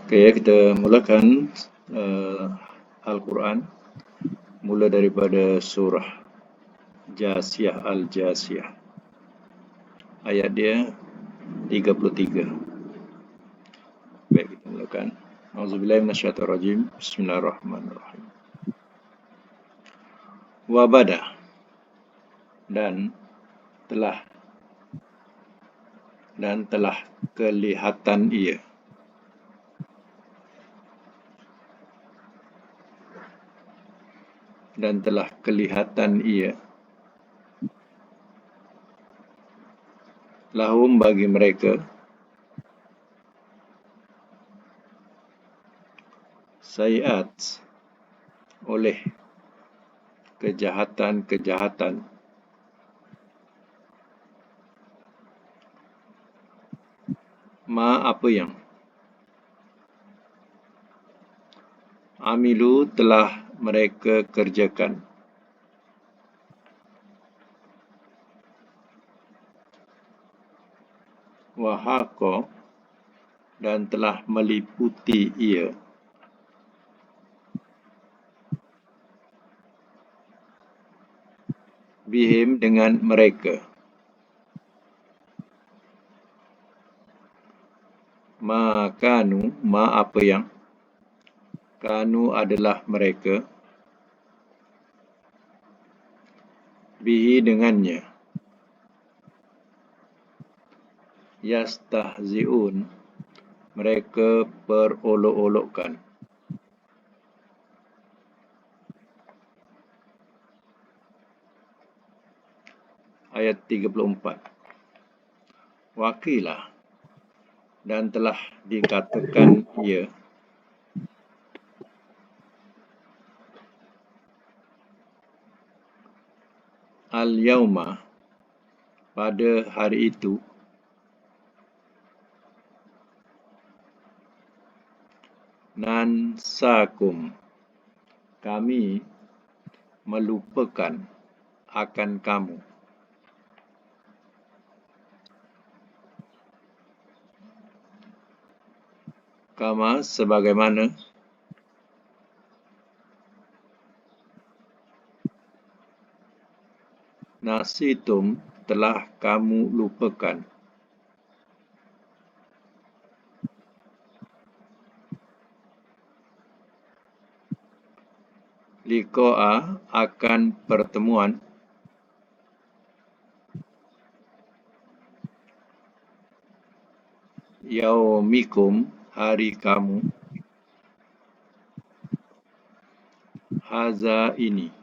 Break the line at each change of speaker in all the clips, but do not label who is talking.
Oke, kita mulakan uh, Al-Quran. Mula daripada surah Jasiyah Al-Jasiyah. Ayat dia 33. Baik, kita mulakan. Auzubillahi minasyaitonirrajim. Bismillahirrahmanirrahim. Wabada, dan telah kelihatan ia. Dan telah kelihatan ia. Lahum, bagi mereka, sayiat, oleh kejahatan-kejahatan, apa yang amilu, telah mereka kerjakan, wahaqo, dan telah meliputi ia, bihim, dengan mereka, makanu, apa yang kanu adalah mereka, bihi, dengannya, yastahzi'un, mereka perolok-olokkan. Ayat 34. Waqilah, dan telah dikatakan ia, al-yauma, pada hari itu, nansakum, kami melupakan akan kamu, kama, sebagaimana, nasitum, telah kamu lupakan, liqa'a, akan pertemuan, yaumikum, hari kamu, haza, ini,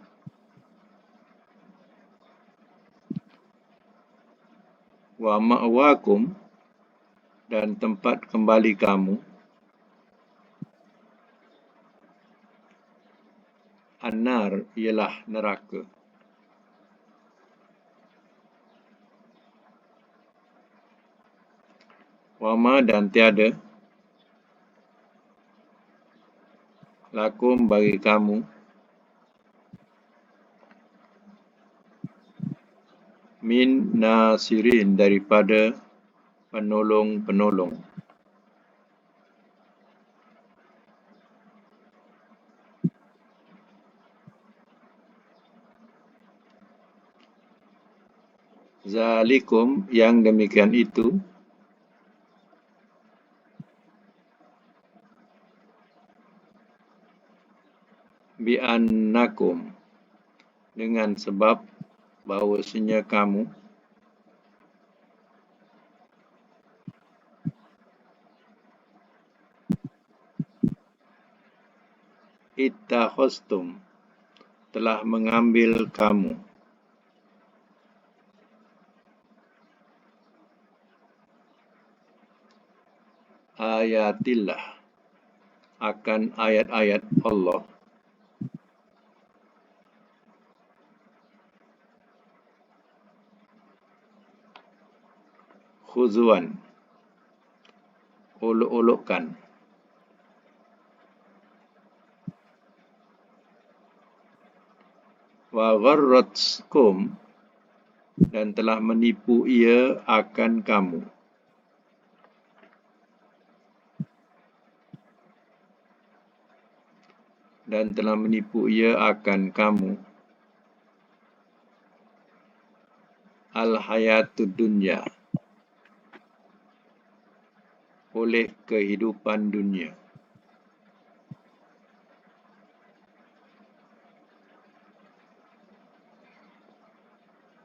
wa ma'wakum, dan tempat kembali kamu, an-nar, ialah neraka. Wama, dan tiada, lakum, bagi kamu, min nasirin, daripada penolong-penolong. Zalikum, yang demikian itu, bi'annakum, dengan sebab bahawasanya kamu, ittakhostum, telah mengambil kamu, ayatillah, akan ayat-ayat Allah, khuzuan, olok-olokkan, wa gharratkum, dan telah menipu ia akan kamu, dan telah menipu ia akan kamu al-hayatud dunya, oleh kehidupan dunia.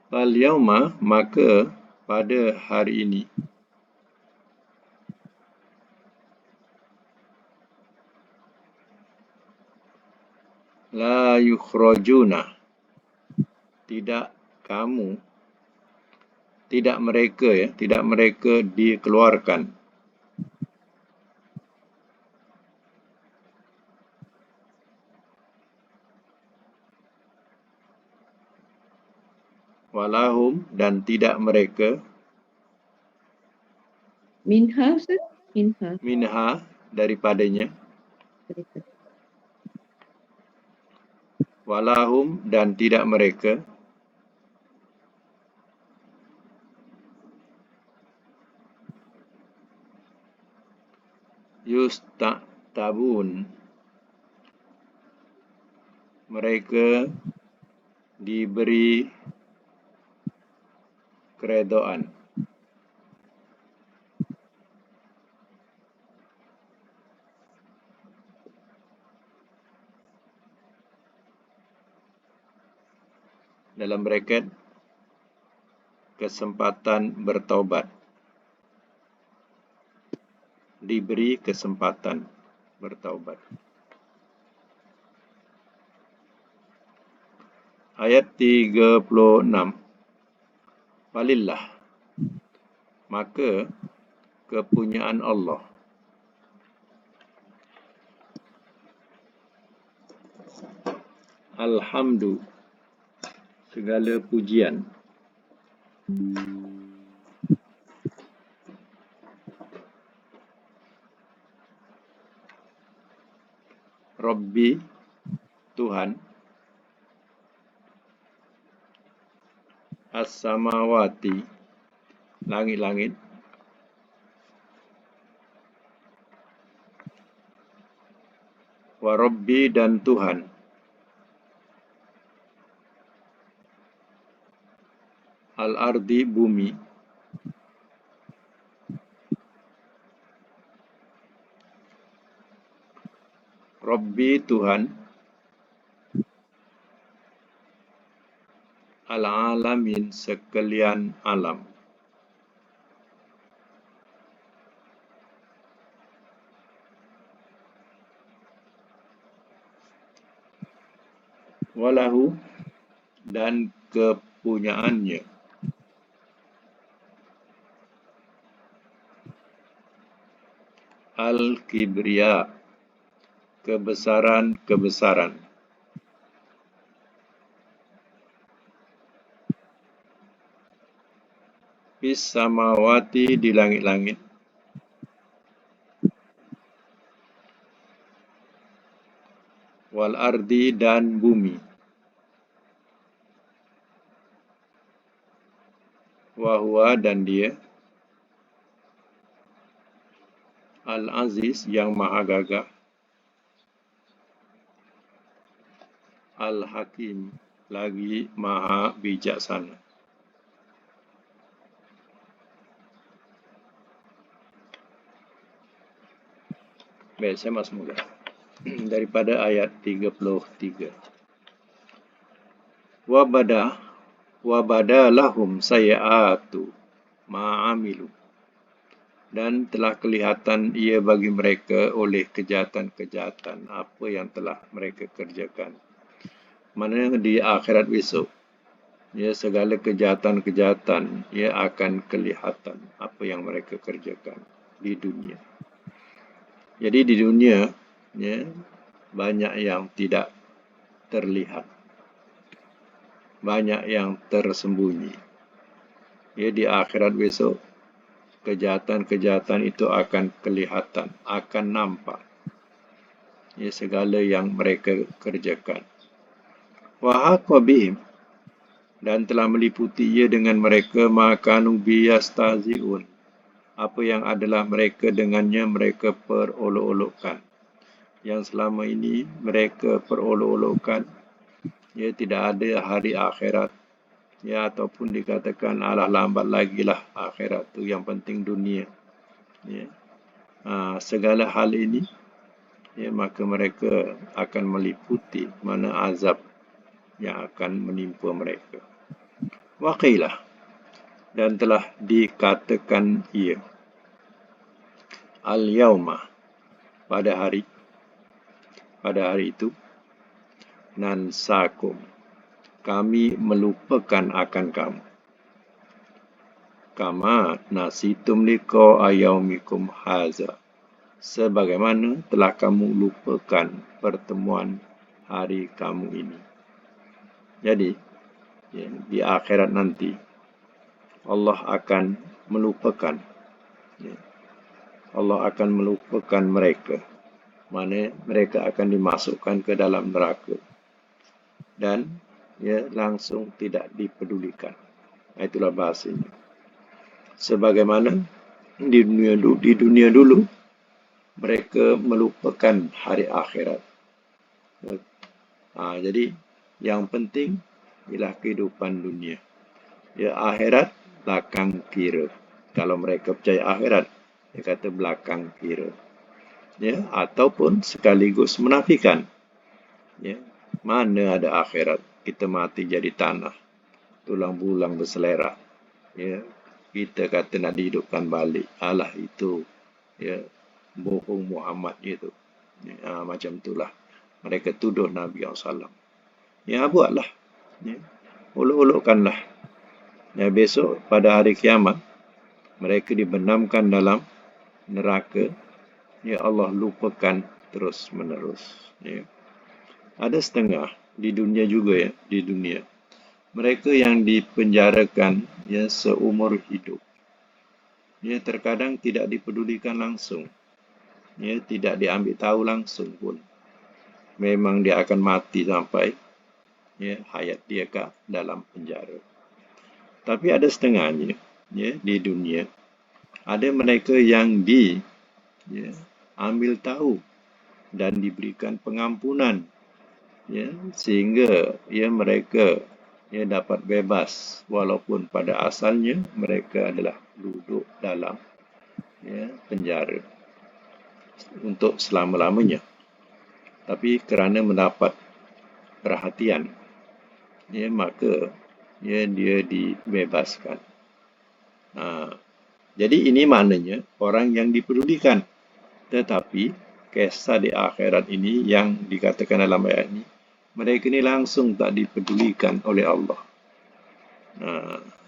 Fal yauma, maka pada hari ini, la yukhrajuna, tidak mereka dikeluarkan, walahum, dan tidak mereka
Minha, Ustaz?
minha, daripadanya, walahum, dan tidak mereka yusta'tabun, mereka diberi keredaan. Dalam braket, kesempatan bertaubat. Diberi kesempatan bertaubat. Ayat 36. Walillah, maka kepunyaan Allah. Alhamdu, segala pujian. Rabbi, Tuhan. As-samawati, langit-langit. Wa Rabbi, dan Tuhan. Al-ardi, bumi. Rabbi, Tuhan. Al-alamin, sekalian alam. Walahu, dan kepunyaannya. Al-kibriya, kebesaran-kebesaran. Fis samawati, di langit-langit. Wal ardi, dan bumi. Wahwa, dan dia. Al-aziz, yang maha gagah. Al-hakim, lagi maha bijaksana. Baik, saya masuk mula. Daripada ayat 33. Wabada lahum sayyatu ma'amilu, dan telah kelihatan ia bagi mereka oleh kejahatan-kejahatan apa yang telah mereka kerjakan. Mana di akhirat besok, ya, segala kejahatan-kejahatan ia akan kelihatan apa yang mereka kerjakan di dunia. Jadi di dunia, ya, banyak yang tidak terlihat, banyak yang tersembunyi. Ya, di akhirat besok, kejahatan-kejahatan itu akan kelihatan, akan nampak. Ya, segala yang mereka kerjakan. Wa haqa bihim, dan telah meliputi ia dengan mereka makanu biyastaziun, apa yang adalah mereka dengannya mereka perolok-olokkan. yang selama ini mereka perolok-olokkan, ya, tidak ada hari akhirat, ya, ataupun dikatakan alah lambat lagi lah akhirat tu, yang penting dunia, ya. Segala hal ini, ya, maka mereka akan meliputi mana azab yang akan menimpa mereka. Waqilah, dan telah dikatakan ia, al-yauma, pada hari itu, nansakum, kami melupakan akan kamu, kama nasitum liqa yaumikum haza, sebagaimana telah kamu lupakan pertemuan hari kamu ini. Jadi, ya, di akhirat nanti Allah akan melupakan, ya, Allah akan melupakan mereka, mana mereka akan dimasukkan ke dalam neraka dan, ya, langsung tidak dipedulikan. Itulah bahasanya. Sebagaimana di dunia dulu mereka melupakan hari akhirat. Jadi yang penting ialah kehidupan dunia. Ya, akhirat belakang kira. Kalau mereka percaya akhirat, dia kata belakang kira. Ya, ataupun sekaligus menafikan. Ya, mana ada akhirat? Kita mati jadi tanah, tulang belulang berselera. Ya, kita kata nak dihidupkan balik. Alah itu, ya, bohong Muhammad itu. Ya, macam itulah. Mereka tuduh Nabi SAW. Ya, buatlah. Ya, uluk-ulukkanlah. Ya, besok pada hari kiamat, mereka dibenamkan dalam neraka. Ya, Allah lupakan terus menerus. Ya. Ada setengah di dunia juga, ya, di dunia. Mereka yang dipenjarakan, ya, seumur hidup. Ya, terkadang tidak dipedulikan langsung. Ya, tidak diambil tahu langsung pun. Memang dia akan mati sampai, ya, hayat dia ke dalam penjara. Tapi ada setengahnya, ya, di dunia. Ada mereka yang ambil tahu dan diberikan pengampunan, ya, sehingga, ya, mereka, ya, dapat bebas walaupun pada asalnya mereka adalah duduk dalam, ya, penjara untuk selama-lamanya. Tapi kerana mendapat perhatian, ya, maka, ya, dia dibebaskan. Jadi ini maknanya orang yang dipedulikan. Tetapi kisah di akhirat ini yang dikatakan dalam ayat ini, mereka ini langsung tak dipedulikan oleh Allah.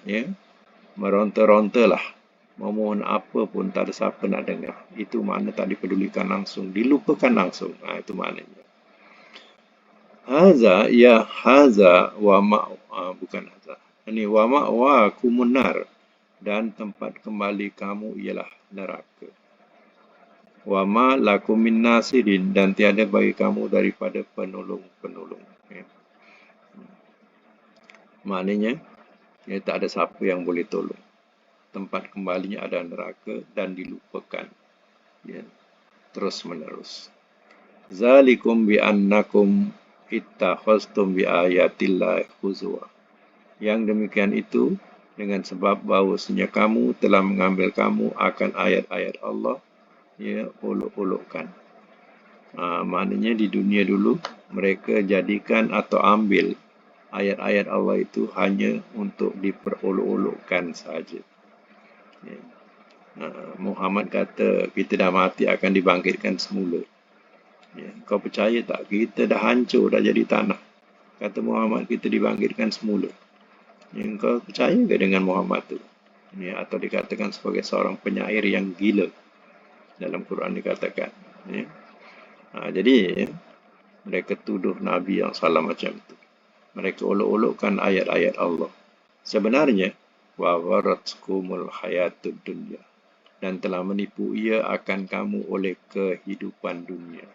Ya, meronta-rontalah, memohon apa pun tak ada siapa nak dengar. Itu makna tak dipedulikan langsung, dilupakan langsung. Itu maknanya. Haza, ya, haza wa bukan haza. Ini wa ma'wa kumunar, dan tempat kembali kamu ialah neraka. Wa ma lakum min nasirin, dan tiada bagi kamu daripada penolong-penolong. Ya. Maknanya, ya, tak ada siapa yang boleh tolong. Tempat kembalinya ada neraka dan dilupakan, ya, terus menerus. Zalikum bi annakum ittakhaztum bi ayatillahi huzwa. Yang demikian itu dengan sebab bahawasanya kamu telah mengambil kamu akan ayat-ayat Allah, ya, olok-olokkan. Maknanya di dunia dulu mereka jadikan atau ambil ayat-ayat Allah itu hanya untuk diperolok-olokkan saja. Ya. Muhammad kata kita dah mati akan dibangkitkan semula. Ya. Kau percaya tak? Kita dah hancur, dah jadi tanah. Kata Muhammad kita dibangkitkan semula. Ya, kau percaya ke dengan Muhammad tu? Ya, atau dikatakan sebagai seorang penyair yang gila. Dalam Quran dikatakan. Ya. Jadi, mereka tuduh Nabi yang salah macam itu. Mereka olok-olokkan ayat-ayat Allah. Sebenarnya, wa gharatkumul hayatud dunya, dan telah menipu ia akan kamu oleh kehidupan dunia.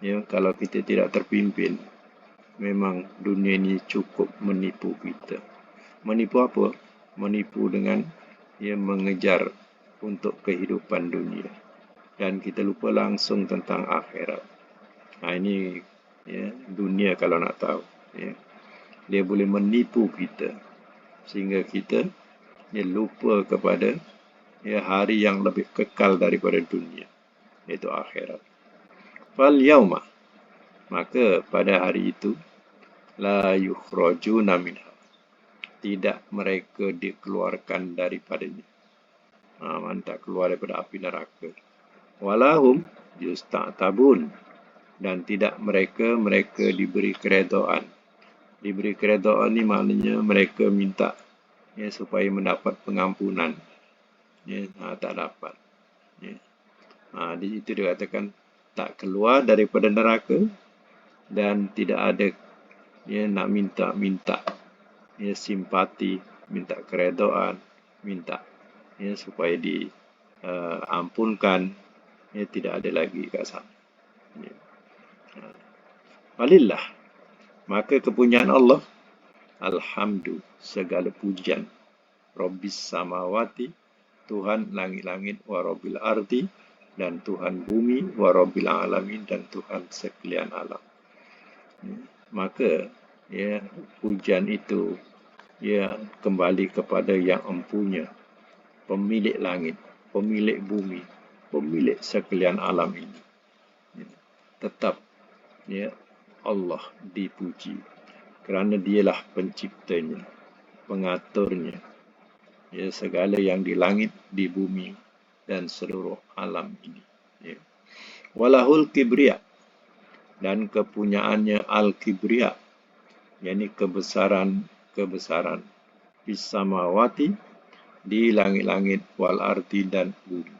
Ya, kalau kita tidak terpimpin, memang dunia ini cukup menipu kita. Menipu apa? Menipu dengan, ya, mengejar untuk kehidupan dunia. Dan kita lupa langsung tentang akhirat. Ini ya, dunia kalau nak tahu. Ya. Dia boleh menipu kita sehingga kita lupa kepada hari yang lebih kekal daripada dunia, iaitu akhirat. Fal yauma, maka pada hari itu la yukhrajuna minha, tidak mereka dikeluarkan daripadanya. Tak keluar daripada api neraka. Walahum yusta'tabun, dan tidak mereka diberi keredaan. Diberi keredaan ni maknanya mereka minta supaya mendapat pengampunan. Tak dapat. Di situ dia katakan tak keluar daripada neraka dan tidak ada nak minta simpati, minta keredaan, minta supaya diampunkan, tidak ada lagi kat sana. Walillah, maka kepunyaan Allah, alhamdu, segala pujian, Rabbis samawati, Tuhan langit-langit, wa Rabbil ardi, dan Tuhan bumi, wa Rabbil alamin, dan Tuhan sekalian alam. Maka pujian itu kembali kepada yang empunya, pemilik langit, pemilik bumi, pemilik sekalian alam ini. Tetap Allah dipuji kerana dialah penciptanya, pengaturnya, segala yang di langit, di bumi, dan seluruh alam ini. Walahul kibriya, dan kepunyaannya al-kibriya, yakni kebesaran bisamawati, di langit-langit, wal ardi, dan bumi.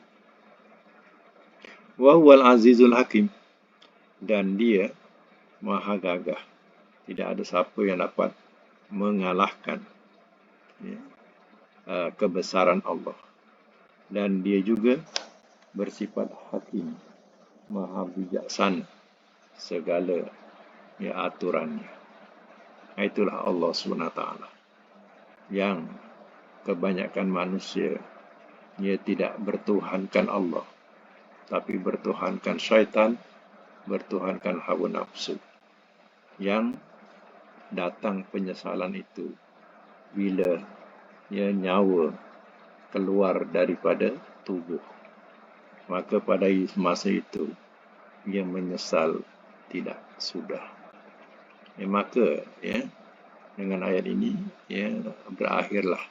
Wa huwal azizul hakim, dan dia maha gagah. Tidak ada siapa yang dapat mengalahkan kebesaran Allah. Dan dia juga bersifat hakim, maha bijaksana segala aturannya. Itulah Allah SWT yang kebanyakan manusia tidak bertuhankan Allah, tapi bertuhankan syaitan, bertuhankan hawa nafsu. Yang datang penyesalan itu bila nyawa keluar daripada tubuh. Maka pada masa itu ia menyesal tidak sudah. Maka dengan ayat ini berakhirlah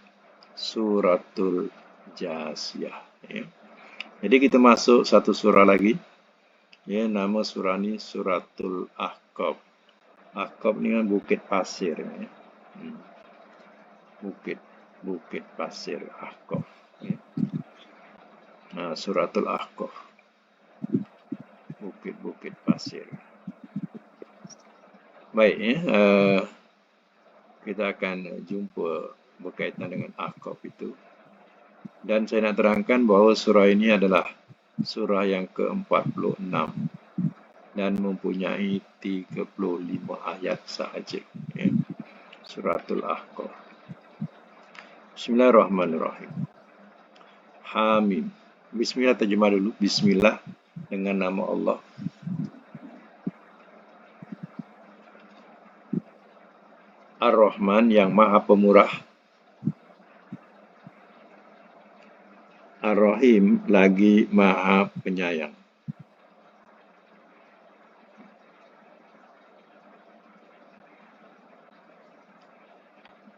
suratul Jasiyah. Jadi kita masuk satu surah lagi. Nama surah ni suratul Ahqaf. Ahqaf ni kan bukit pasir. Bukit pasir Ahqaf. Suratul Ahqaf. Bukit pasir. Baik, kita akan jumpa berkaitan dengan Ahqaf itu. Dan saya nak terangkan bahawa surah ini adalah surah yang ke-46 dan mempunyai 35 ayat sahaja. Suratul Ahqaf. Bismillahirrahmanirrahim. Hamim. Bismillah, terjemah dulu. Bismillah, dengan nama Allah. Ar-Rahman, yang maha pemurah. Ar-Rahim, lagi maha penyayang.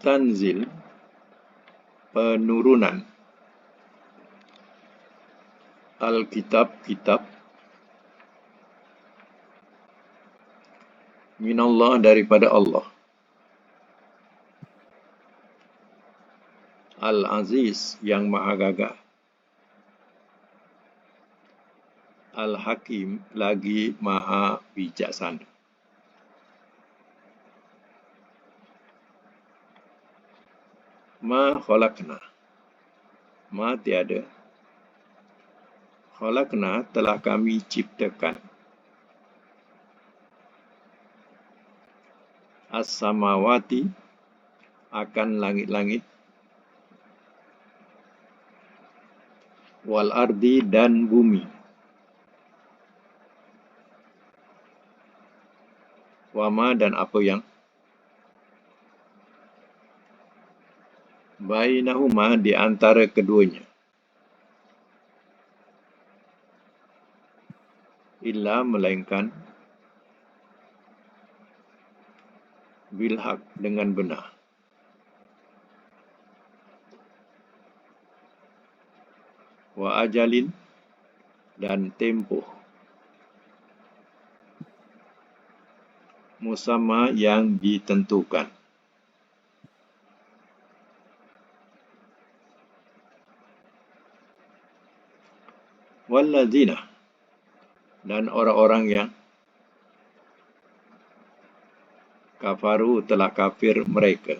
Tanzil, penurunan. Al-Kitab, kitab. Minallah, daripada Allah. Al-Aziz, yang maha gagah. Al-Hakim, lagi maha bijaksana. Ma khalaqna, ma tiada. Khalaqna, telah kami ciptakan. As-samawati, akan langit-langit. Wal ardi, dan bumi. Wama dan apa yang bainahuma di antara keduanya. Illa melainkan bilhaq dengan benar. Wa ajalin dan tempoh. Musamma yang ditentukan. Walladzina dan orang-orang yang kafaru telah kafir mereka.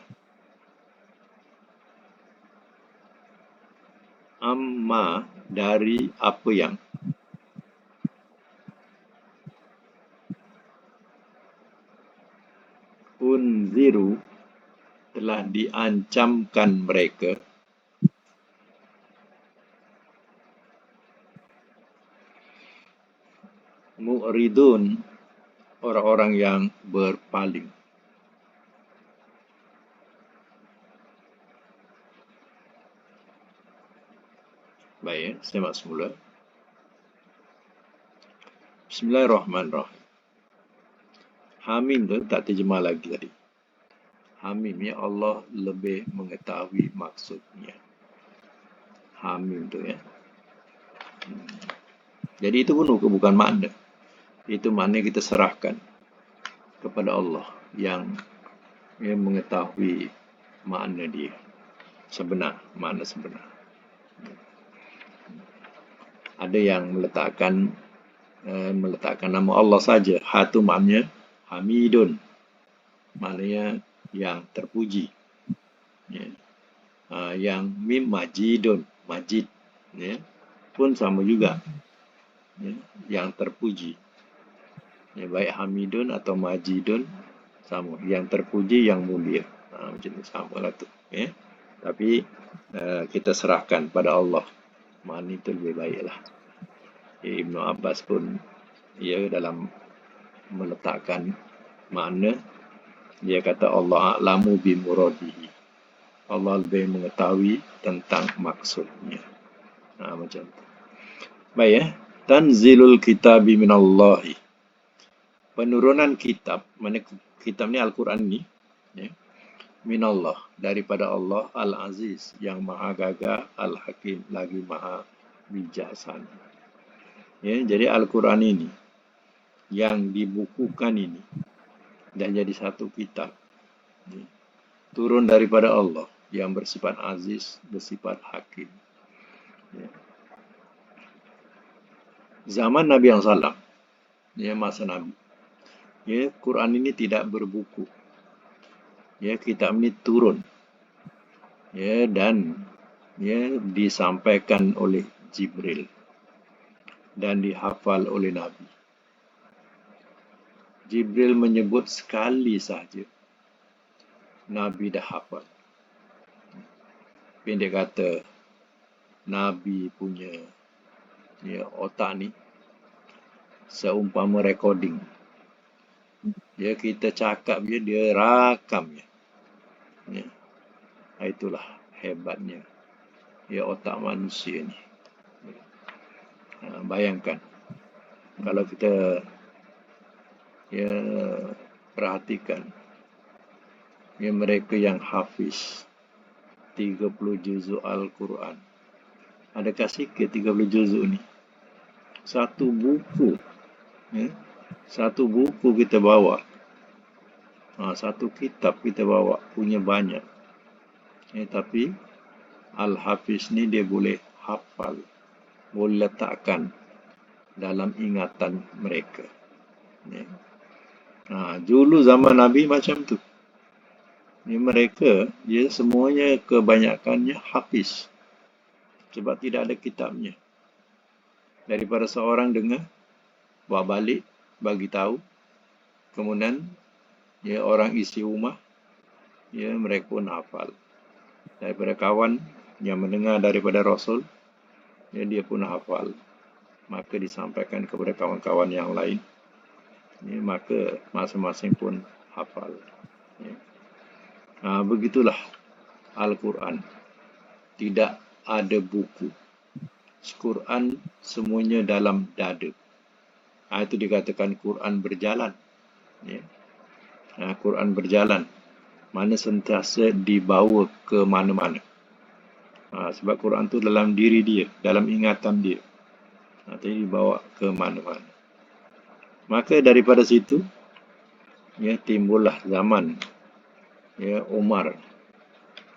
Amma dari apa yang unziru telah diancamkan mereka. Mu'ridun orang-orang yang berpaling. Baik, semak semula. Bismillahirrahmanirrahim. Hamim tu tak terjemah lagi tadi. Hamim, ya Allah lebih mengetahui maksudnya. Hamim tu ya. Jadi itu pun bukan makna. Itu makna kita serahkan kepada Allah yang mengetahui makna dia. Makna sebenar. Ada yang meletakkan nama Allah saja. Ha tu maknanya Hamidun. Maknanya yang terpuji. Ya. Yang mim Majidun. Majid. Ya. Pun sama juga. Ya. Yang terpuji. Ya, baik Hamidun atau Majidun sama. Yang terpuji, yang mulia. Macam itu sama lah tu. Ya. Tapi kita serahkan pada Allah. Makna itu lebih baiklah. Ibnu Abbas pun dalam meletakkan makna, dia kata Allah a'lamu bi muradihi. Allah lebih mengetahui tentang maksudnya. Macam tu. Baik ya. Tanzilul kitabi minallahi. Penurunan kitab, mana kitab ni Al-Quran ni, ya, minallah, daripada Allah Al-Aziz, yang maha gagah, Al-Hakim, lagi maha bijaksana. Ya, jadi Al-Quran ini, yang dibukukan ini, dan jadi satu kitab, ya, turun daripada Allah, yang bersifat aziz, bersifat hakim. Ya. Zaman Nabi yang salam, ya, masa Nabi, ya, Quran ini tidak berbuku. Ya, kitab ini turun. Ya, dan ya, disampaikan oleh Jibril dan dihafal oleh Nabi. Jibril menyebut sekali saja, Nabi dah hafal. Pendek kata, Nabi punya otak ni seumpama recording. Ya, kita cakap je, dia rakam je. Ya. Itulah hebatnya otak manusia ni. Bayangkan kalau kita perhatikan mereka yang hafiz 30 juzuk Al-Quran. Adakah sikit 30 juzuk ni? Satu buku. Satu buku kita bawa. Satu kitab kita bawa. Punya banyak. Tapi Al-Hafiz ni dia boleh hafal. Boleh letakkan dalam ingatan mereka. Dulu zaman Nabi macam tu. Mereka, semuanya kebanyakannya hafiz. Sebab tidak ada kitabnya. Daripada seorang dengar, bawa balik, bagi tahu. Kemudian, orang isi rumah, mereka pun hafal. Daripada kawan yang mendengar daripada Rasul, dia pun hafal. Maka disampaikan kepada kawan-kawan yang lain. Ya, maka masing-masing pun hafal. Ya. Begitulah Al-Quran. Tidak ada buku. Quran semuanya dalam dada. Itu dikatakan Quran berjalan. Ya. Quran berjalan. Mana sentiasa dibawa ke mana-mana. Sebab Quran tu dalam diri dia, dalam ingatan dia. Jadi dibawa ke mana-mana. Maka daripada situ, ya, timbullah zaman, ya, Umar.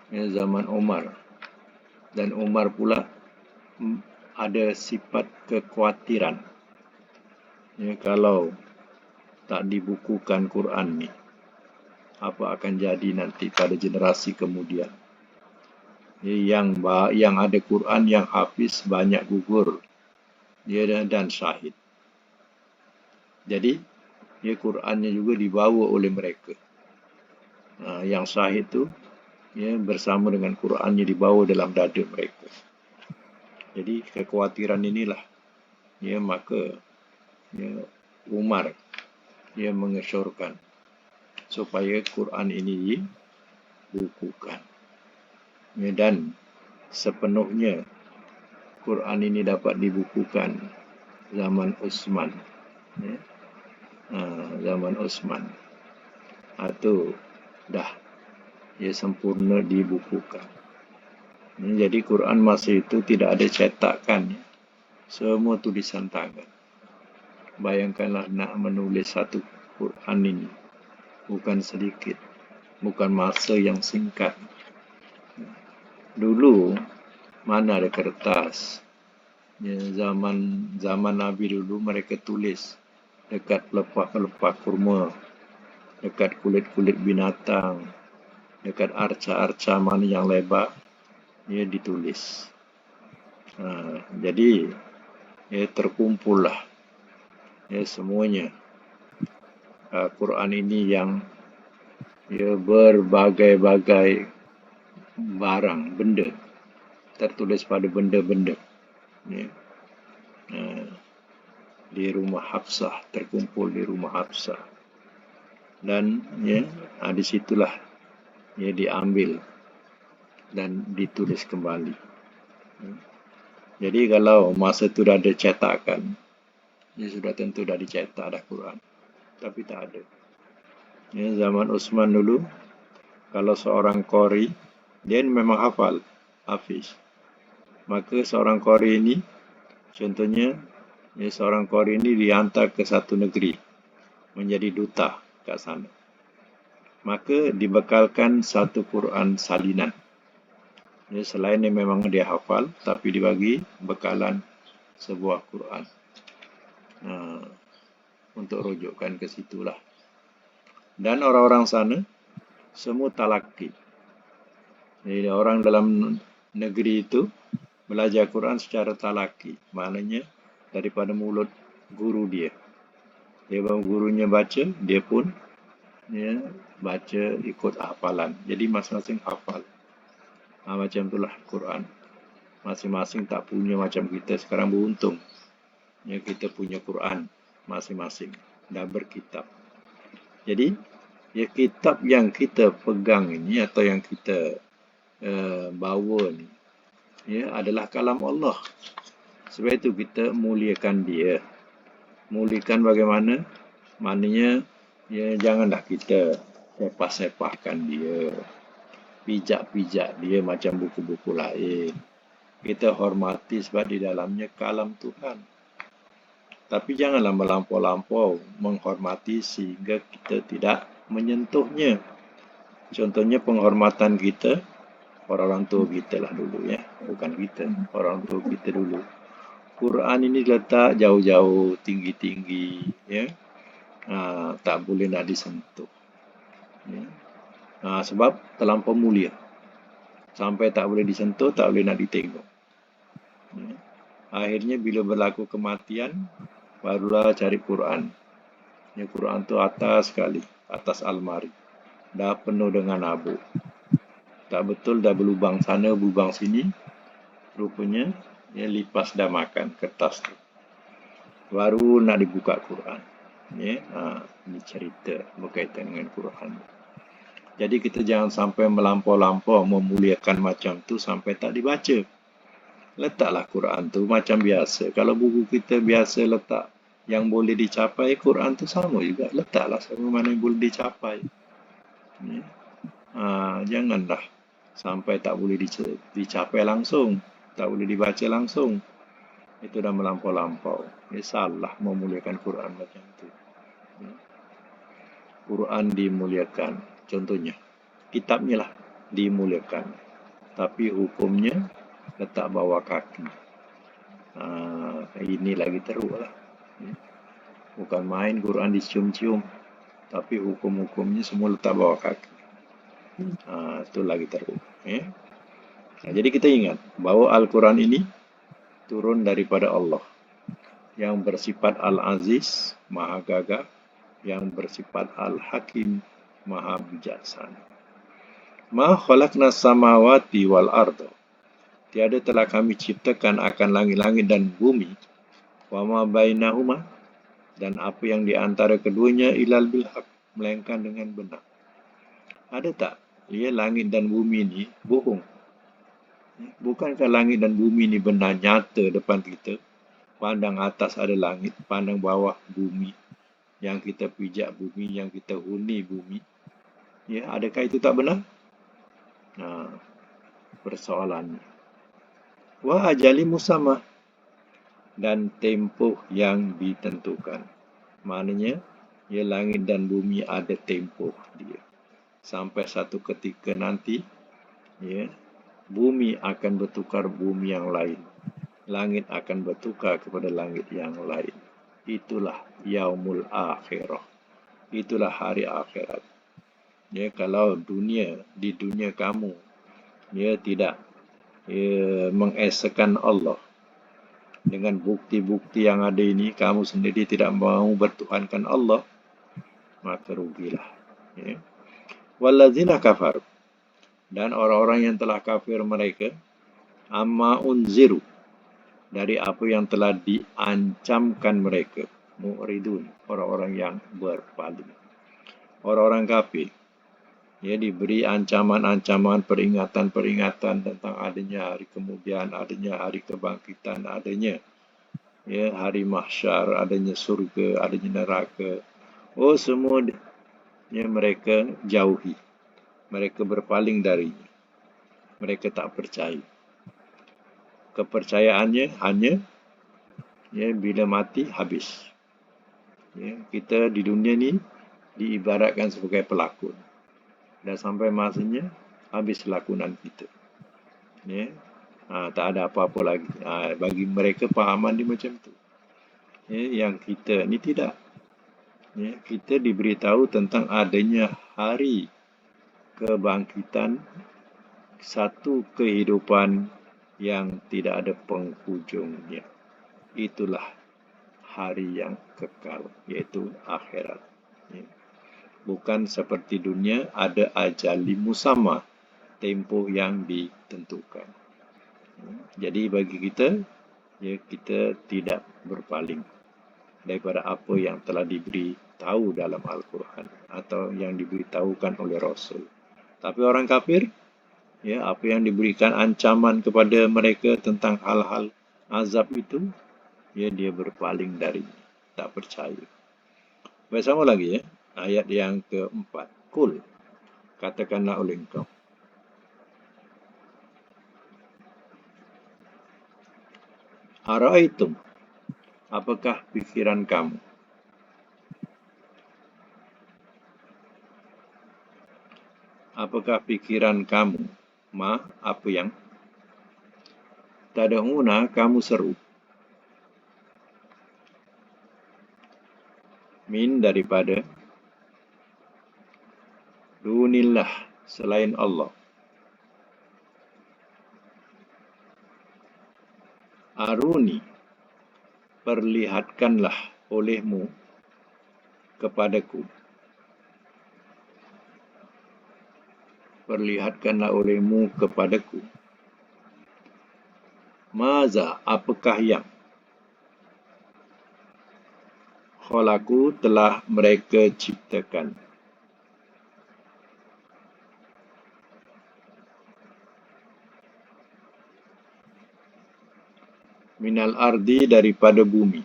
Ya, zaman Umar. Dan Umar pula ada sifat kekhawatiran. Ya, kalau tak dibukukan Quran ni, apa akan jadi nanti pada generasi kemudian? Ya, yang ada Quran, yang hafiz banyak gugur, ya, dan syahid. Jadi, ya, Qurannya juga dibawa oleh mereka. Yang syahid tu, ya, bersama dengan Qurannya dibawa dalam dada mereka. Jadi kekhawatiran inilah, ya, maka, ya, Umar, ya, mengesyorkan supaya Quran ini dibukukan. Ya, dan sepenuhnya Quran ini dapat dibukukan zaman Utsman. Ya. Zaman Utsman. Itu dah, ya, sempurna dibukukan. Ya, jadi Quran masa itu tidak ada cetakan. Ya. Semua tulisan tangan. Bayangkanlah nak menulis satu Quran ini. Bukan sedikit. Bukan masa yang singkat. Dulu, mana ada kertas. Ya, zaman Nabi dulu mereka tulis dekat pelepah-pelepah kurma, dekat kulit-kulit binatang, dekat arca-arca mana yang lebar, ya, ditulis. Jadi, ya, terkumpullah, ya, semuanya Quran ini yang, ya, berbagai-bagai barang, benda, tertulis pada benda-benda. Ya. Di rumah Hafsah, terkumpul di rumah Hafsah. Dan, ya, di situlah, ya, diambil dan ditulis kembali. Jadi kalau masa itu dah ada cetakan, ya, sudah tentu dah dicetak dah Quran. Tapi tak ada. Ya, zaman Utsman dulu, kalau seorang qari, dia memang hafal, hafiz. Maka seorang qari ini, contohnya, ya, seorang qari ini dihantar ke satu negeri, menjadi duta kat sana. Maka dibekalkan satu Quran salinan. Ya, selain yang memang dia hafal, tapi dibagi bekalan sebuah Quran. Untuk rujukkan ke situlah. Dan orang-orang sana semua talaki. Jadi orang dalam negeri itu belajar Quran secara talaki. Maknanya daripada mulut guru dia. Dia gurunya baca, dia pun, ya, baca ikut hafalan. Jadi masing-masing hafal. Macam itulah Quran. Masing-masing tak punya macam kita sekarang beruntung. Ya, kita punya Quran masing-masing. Dah berkitab. Jadi, ya, kitab yang kita pegang ini atau yang kita bawa ni, ya, adalah kalam Allah. Sebab itu kita muliakan dia. Muliakan bagaimana? Maknanya, ya, janganlah kita sepah-sepahkan dia. Pijak-pijak dia macam buku-buku lain. Kita hormati sebab di dalamnya kalam Tuhan. Tapi janganlah melampau-lampau menghormati sehingga kita tidak menyentuhnya. Contohnya penghormatan kita, orang-orang tua kita lah dulu, ya. Bukan kita, orang tua kita dulu. Quran ini letak jauh-jauh, tinggi-tinggi, ya. Tak boleh nak disentuh. Ya. Sebab terlampau mulia. Sampai tak boleh disentuh, tak boleh nak ditengok. Ya. Akhirnya bila berlaku kematian, barulah cari Quran. Ya, Quran tu atas sekali, atas almari. Dah penuh dengan abu. Tak betul, dah berlubang sana, berlubang sini. Rupanya, ya, lipas dah makan kertas tu. Baru nak dibuka Quran. Ya, ini cerita berkaitan dengan Quran. Jadi kita jangan sampai melampau-lampau memuliakan macam tu sampai tak dibaca. Letaklah Quran tu macam biasa. Kalau buku kita biasa letak yang boleh dicapai, Quran tu sama juga. Letaklah sama mana yang boleh dicapai. Ya. Janganlah sampai tak boleh dicapai langsung, tak boleh dibaca langsung. Itu dah melampau-lampau. Salah memuliakan Quran macam tu. Quran dimuliakan. Contohnya, kitabnya lah dimuliakan. Tapi hukumnya letak bawah kaki. Ini lagi teruk lah. Bukan main Quran dicium-cium. Tapi hukum-hukumnya semua letak bawah kaki. Itu lagi teruk. Jadi kita ingat bahawa Al-Quran ini turun daripada Allah yang bersifat Al-Aziz, Maha Gagah, yang bersifat Al-Hakim, Maha Bijaksana. Ma khalaqna samawati wal arda. Tiada telah kami ciptakan akan langit-langit dan bumi. Wa ma bainahuma, dan apa yang di antara keduanya ilal bilhaq, melainkan dengan benar. Ada tak? Langit dan bumi ini bohong. Bukankah langit dan bumi ini benar nyata depan kita? Pandang atas ada langit, pandang bawah bumi. Yang kita pijak bumi, yang kita huni bumi. Adakah itu tak benar? Persoalannya. Wa ajali musamma, dan tempoh yang ditentukan. Maknanya, langit dan bumi ada tempoh dia. Sampai satu ketika nanti, bumi akan bertukar bumi yang lain. Langit akan bertukar kepada langit yang lain. Itulah yaumul akhirah. Itulah hari akhirat. Kalau di dunia kamu, tidak mengesahkan Allah dengan bukti-bukti yang ada ini, kamu sendiri tidak mau bertuhankan Allah, maka rugilah. Wallazina kafar, dan orang-orang yang telah kafir mereka, amma unziru, dari apa yang telah diancamkan mereka, mu'ridun, orang-orang yang berpaling. Orang-orang kafir diberi ancaman-ancaman, peringatan-peringatan tentang adanya hari kemudian, adanya hari kebangkitan, adanya hari mahsyar, adanya surga, adanya neraka. Semua mereka jauhi. Mereka berpaling darinya. Mereka tak percaya. Kepercayaannya hanya bila mati habis. Kita di dunia ni diibaratkan sebagai pelakon. Dan sampai masanya habis lakonan kita. Tak ada apa-apa lagi. Bagi mereka pahaman dia macam tu. Yang kita ni tidak. Kita diberitahu tentang adanya hari kebangkitan, satu kehidupan yang tidak ada penghujungnya. Itulah hari yang kekal, iaitu akhirat. Bukan seperti dunia, ada ajali musamma, tempoh yang ditentukan. Jadi bagi kita, kita tidak berpaling daripada apa yang telah diberitahu dalam Al-Quran atau yang diberitahukan oleh Rasul. Tapi orang kafir, apa yang diberikan ancaman kepada mereka tentang hal-hal azab itu, dia berpaling darinya, tak percaya. Bersama lagi ayat yang keempat. Kul, katakanlah oleh engkau. Ara'aitum, apakah pikiran kamu? Apakah pikiran kamu? Apa yang? Tad'una, kamu seru. Min, daripada. Dunillah, selain Allah. Aruni, perlihatkanlah olehmu kepadaku. Perlihatkanlah olehmu kepadaku. Maza, apakah yang? Khalaqu telah mereka ciptakan. Minal ardi daripada bumi.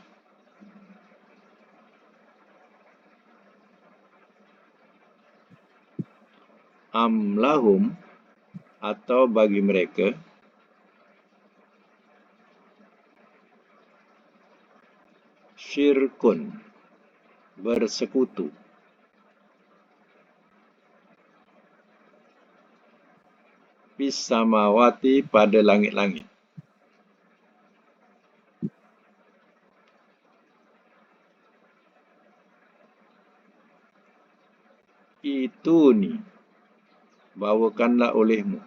Am lahum atau bagi mereka syirkun bersekutu fis samawati pada langit-langit. Itu ni bawakanlah olehmu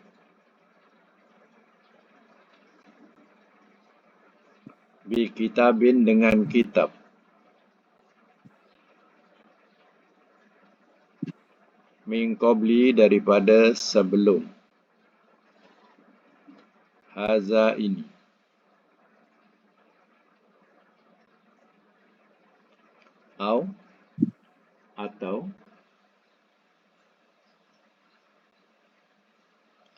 bi kitabin dengan kitab min qabli daripada sebelum haza ini atau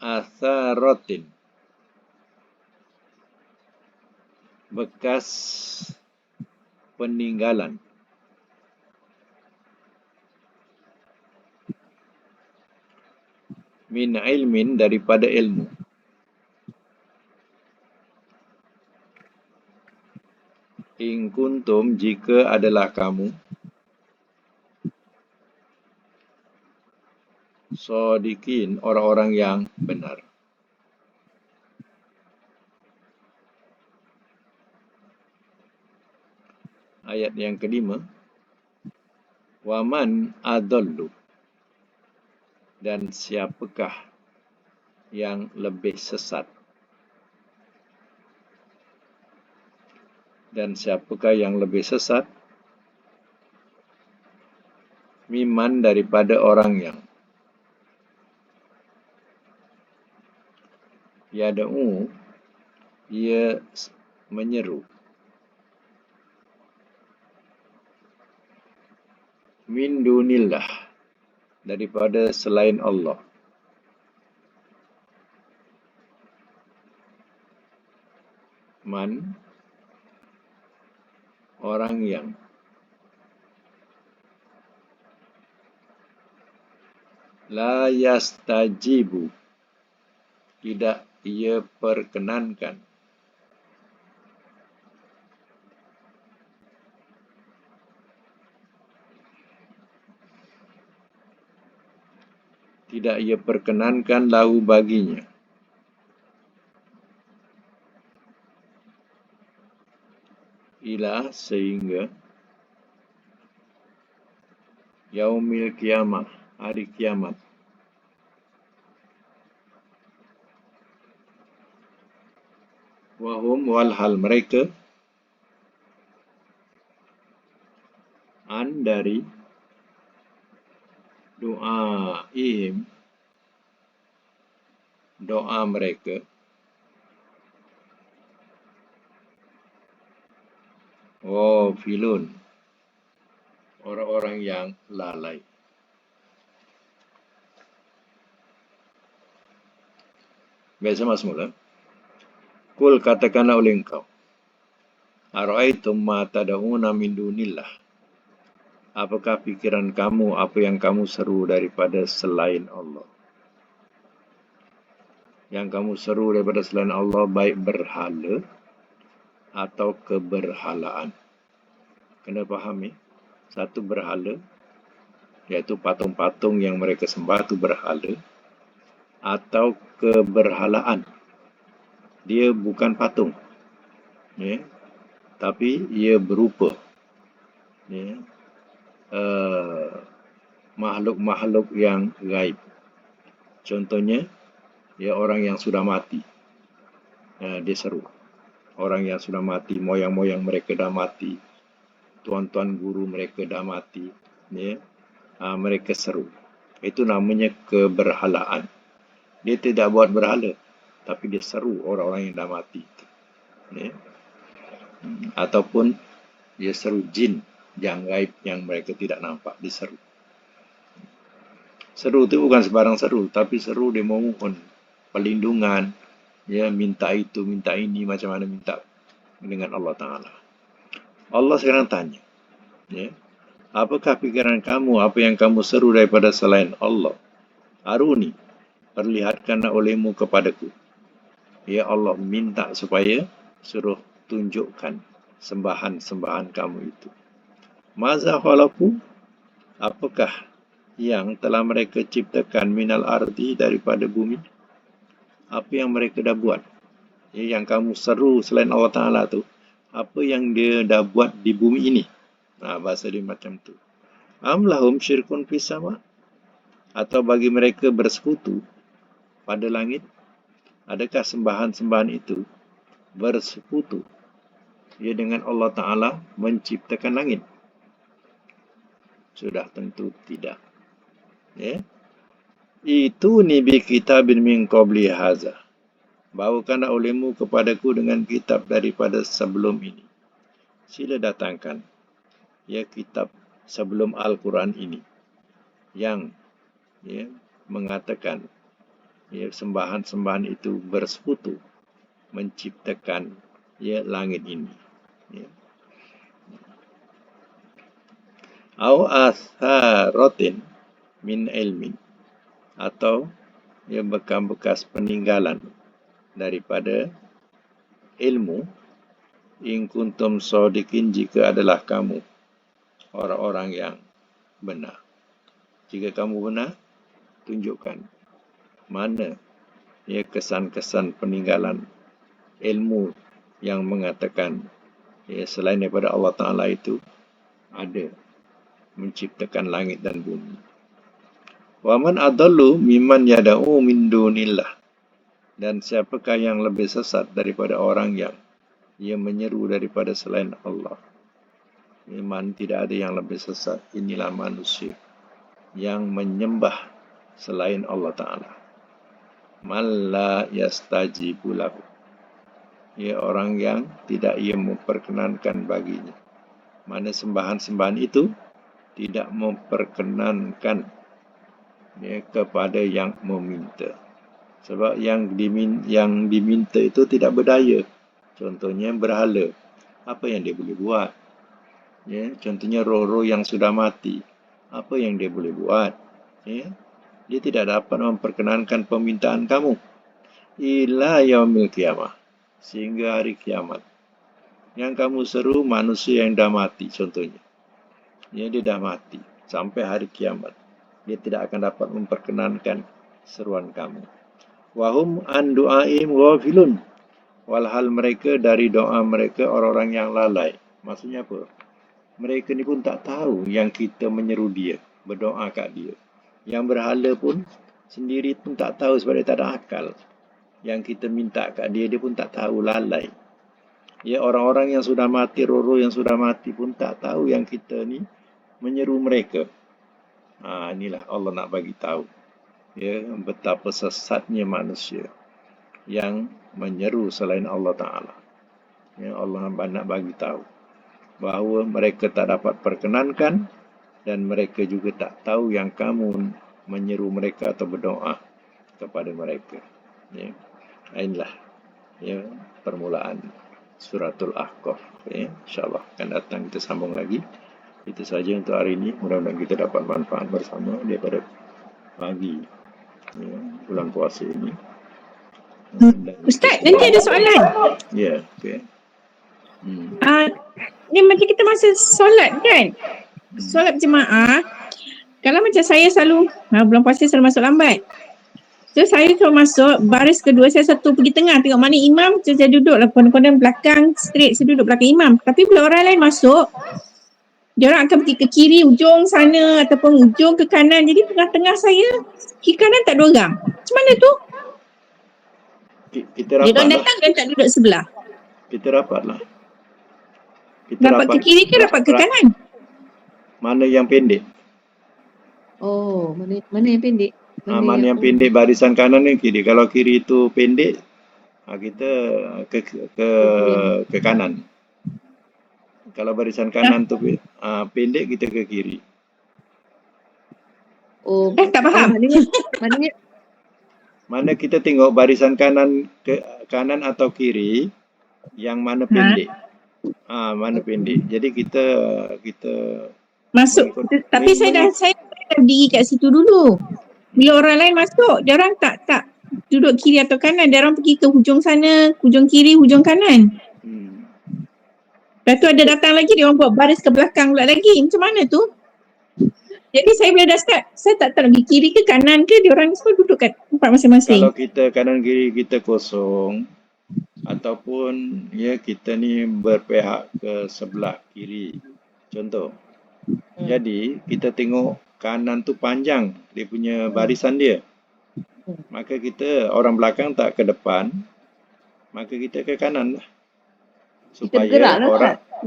atharatin bekas peninggalan min ilmin daripada ilmu in kuntum jika adalah kamu shadiqin orang-orang yang benar. Ayat yang kelima, waman adallu dan siapakah yang lebih sesat, dan siapakah yang lebih sesat miman daripada orang yang yad'u ia menyeru min dunillah daripada selain Allah man orang yang la yastajibu tidak ia perkenankan lahu baginya ila sehingga yaumil kiamah hari kiamat wahum walhal mereka an dari doaihim doa mereka filun orang-orang yang lalai. Baik, sama semula. Kul katakanlah oleh engkau, ara'aitum ma tad'una min dunillah. Apakah pikiran kamu apa yang kamu seru daripada selain Allah? Yang kamu seru daripada selain Allah baik berhala atau keberhalaan. Kena faham satu berhala iaitu patung-patung yang mereka sembah itu berhala atau keberhalaan. Dia bukan patung, tapi ia berupa makhluk-makhluk yang gaib. Contohnya, orang yang sudah mati, dia seru. Orang yang sudah mati, moyang-moyang mereka dah mati, tuan-tuan guru mereka dah mati, mereka seru. Itu namanya keberhalaan. Dia tidak buat berhala, tapi dia seru orang-orang yang dah mati. Ataupun dia seru jin yang gaib yang mereka tidak nampak diseru. Seru itu bukan sembarang seru, tapi seru dia memohon perlindungan, ya, minta itu, minta ini, macam mana minta dengan Allah Ta'ala. Allah sekarang tanya, ya, apakah pikiran kamu, apa yang kamu seru daripada selain Allah? Aruni, perlihatkanlah olehmu kepadaku. Ya Allah minta supaya suruh tunjukkan sembahan-sembahan kamu itu. Maza khalaqu, apakah yang telah mereka ciptakan minal ardi, daripada bumi? Apa yang mereka dah buat? Ya, yang kamu seru selain Allah Ta'ala tu, apa yang dia dah buat di bumi ini? Bahasa dia macam tu. Am lahum syirkun fis sama, atau bagi mereka bersekutu pada langit? Adakah sembahan-sembahan itu bersekutu, ya, dengan Allah Ta'ala menciptakan langit? Sudah tentu tidak. Ya. Itu ni bi kitabin min qabli haza. Bawakanlah olehmu kepadaku dengan kitab daripada sebelum ini. Sila datangkan, ya, kitab sebelum Al-Quran ini yang, ya, mengatakan, ya, sembahan-sembahan itu bersekutu menciptakan, ya, langit ini. Ya. Au atharatin min ilmin, atau, ya, bekas-bekas peninggalan daripada ilmu. In kuntum sadiqin, jika adalah kamu orang-orang yang benar. Jika kamu benar, tunjukkan mana, ya, kesan-kesan peninggalan ilmu yang mengatakan, ya, selain daripada Allah Ta'ala itu ada menciptakan langit dan bumi. Wa man adallu mimman yada'u min dunillah, dan siapakah yang lebih sesat daripada orang yang ia menyeru daripada selain Allah? Memang tidak ada yang lebih sesat, inilah manusia yang menyembah selain Allah Ta'ala. Man la yastajibu lahu, ya, orang yang tidak ia memperkenankan baginya. Mana sembahan-sembahan itu tidak memperkenankan, ya, kepada yang meminta. Sebab yang diminta itu tidak berdaya. Contohnya berhala, apa yang dia boleh buat? Ya, contohnya roh-roh yang sudah mati, apa yang dia boleh buat? Ya, dia tidak dapat memperkenankan permintaan kamu. Ila yaumil qiyamah, sehingga hari kiamat. Yang kamu seru manusia yang dah mati, contohnya. Ya, dia dah mati sampai hari kiamat, dia tidak akan dapat memperkenankan seruan kamu. Wahum an du'aim ghafilun, walhal mereka dari doa mereka orang-orang yang lalai. Maksudnya apa? Mereka ni pun tak tahu yang kita menyeru dia, berdoa kat dia. Yang berhala pun sendiri pun tak tahu sebab dia tak ada akal. Yang kita minta kat dia, dia pun tak tahu, lalai. Ya, orang-orang yang sudah mati, roh-roh yang sudah mati pun tak tahu yang kita ni menyeru mereka. Inilah Allah nak bagi tahu, ya, betapa sesatnya manusia yang menyeru selain Allah Ta'ala. Ya, Allah nak bagi tahu bahawa mereka tak dapat perkenankan, dan mereka juga tak tahu yang kamu menyeru mereka atau berdoa kepada mereka. Ya. Inilah, ya, permulaan suratul Ahqaf. Ya. InsyaAllah akan datang kita sambung lagi. Itu saja untuk hari ini. Mudah-mudahan kita dapat manfaat bersama daripada pagi, ya, bulan puasa ini.
Ustaz, nanti ada soalan.
Ya, okey.
Ni macam kita masa solat kan, solat jemaah. Kalau macam saya selalu bulan puasa selalu masuk lambat, so saya kalau masuk baris kedua, saya satu pergi tengah tengok mana imam, saya duduk lah konon-konon belakang straight, saya duduk belakang imam. Tapi bila orang lain masuk, dia orang akan pergi ke kiri ujung sana ataupun ujung ke kanan, jadi tengah-tengah saya, kiri kanan tak ada orang. Macam mana tu?
Kita
Dia orang
rapat lah.
datang dan tak duduk sebelah.
Kita rapat lah.
Rapat ke kiri ke rapat ke kanan?
Mana yang pendek?
Oh, mana yang pendek?
Mana yang pendek, barisan kanan ni kiri. Kalau kiri itu pendek, kita ke kanan. Kalau barisan kanan tu pendek, kita ke kiri.
Oh,
Tak faham.
maknanya
Mana kita tengok barisan kanan kanan atau kiri, yang mana pendek. Mana pendek. Jadi kita
Masuk.
mengikut-
Tapi saya dah berdiri kat situ dulu. Bila orang lain masuk, dia orang tak duduk kiri atau kanan. Dia orang pergi ke hujung sana, hujung kiri, hujung kanan. Lepas tu ada datang lagi, dia orang buat baris ke belakang pula lagi. Macam mana tu? Jadi saya bila dah start, saya tak tahu pergi kiri ke kanan ke, dia orang semua duduk kat tempat masing-masing.
Kalau kita kanan kiri kita kosong, ataupun kita ni berpihak ke sebelah kiri. Contoh. Jadi kita tengok kanan tu panjang dia punya barisan dia. Maka kita orang belakang tak ke depan, maka kita ke kanan lah. Supaya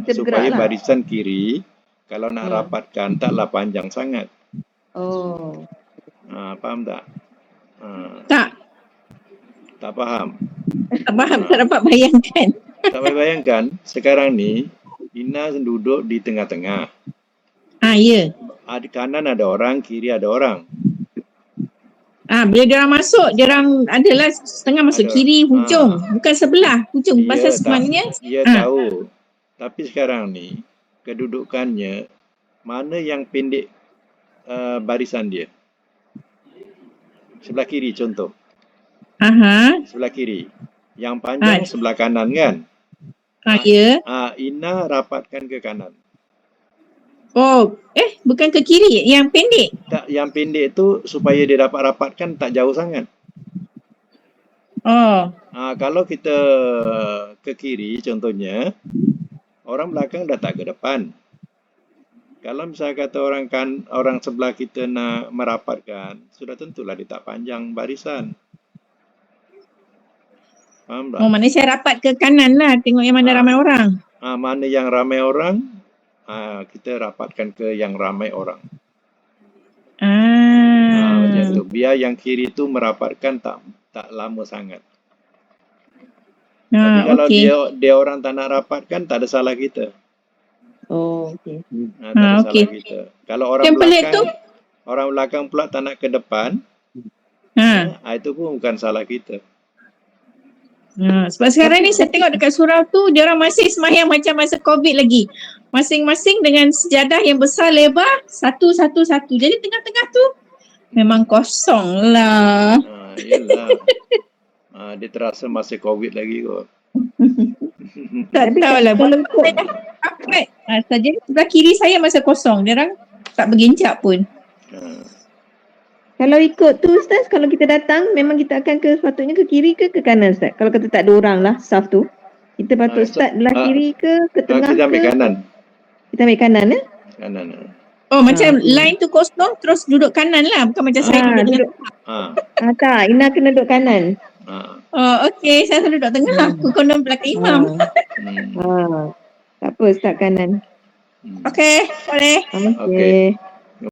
supaya barisan kiri kalau nak rapatkan taklah panjang sangat.
Oh.
Faham tak?
Tak
faham.
Tak faham, tak dapat bayangkan.
Tak boleh bayangkan, sekarang ni Ina duduk di tengah-tengah.
Ya.
Di kanan ada orang, kiri ada orang.
Bila dia orang masuk, dia orang adalah setengah masuk kiri hujung, bukan sebelah hujung. Pasal sebenarnya
tahu. Tapi sekarang ni kedudukannya mana yang pendek barisan dia? Sebelah kiri contoh. Sebelah kiri. Yang panjang sebelah kanan kan?
Ya.
Ina rapatkan ke kanan.
Bukan ke kiri, yang pendek.
Tak, yang pendek tu supaya dia dapat rapatkan tak jauh sangat. Kalau kita ke kiri contohnya, orang belakang dah tak ke depan. Kalau misalnya kata orang sebelah kita nak merapatkan, sudah tentulah dia tak panjang barisan. Faham tak?
Maknanya saya rapat ke kanan lah, tengok yang mana ramai orang.
Mana yang ramai orang, kita rapatkan ke yang ramai orang. Macam tu. Biar yang kiri tu merapatkan tak lama sangat. Tapi kalau dia orang tak nak rapatkan, tak ada salah kita.
Okey.
Tak ada salah kita. Kalau orang belakang pula tak nak ke depan, itu pun bukan salah kita.
Sebab sekarang ni saya tengok dekat surau tu, dia orang masih sembahyang macam masa COVID lagi. Masing-masing dengan sejadah yang besar lebar, satu. Jadi tengah-tengah tu memang kosong lah.
Yelah. Dia terasa masih COVID lagi kot.
Tak tahulah. Jadi sebelah kiri saya masa kosong. Dia orang tak bergencak pun.
Kalau ikut tu Ustaz, kalau kita datang memang kita akan sepatutnya ke kiri ke kanan Ustaz? Kalau kata tak ada orang lah saf tu, kita patut start belah kiri ke tengah
kita ambil kanan.
Kita ambil kanan
Kanan.
Macam line tu kosong terus duduk kanan lah, bukan macam saya duduk
tak, Ina kena duduk kanan.
Okey, saya selalu duduk tengah. Aku konon belakang imam.
Tak apa, start kanan.
Okey, boleh.
Okey.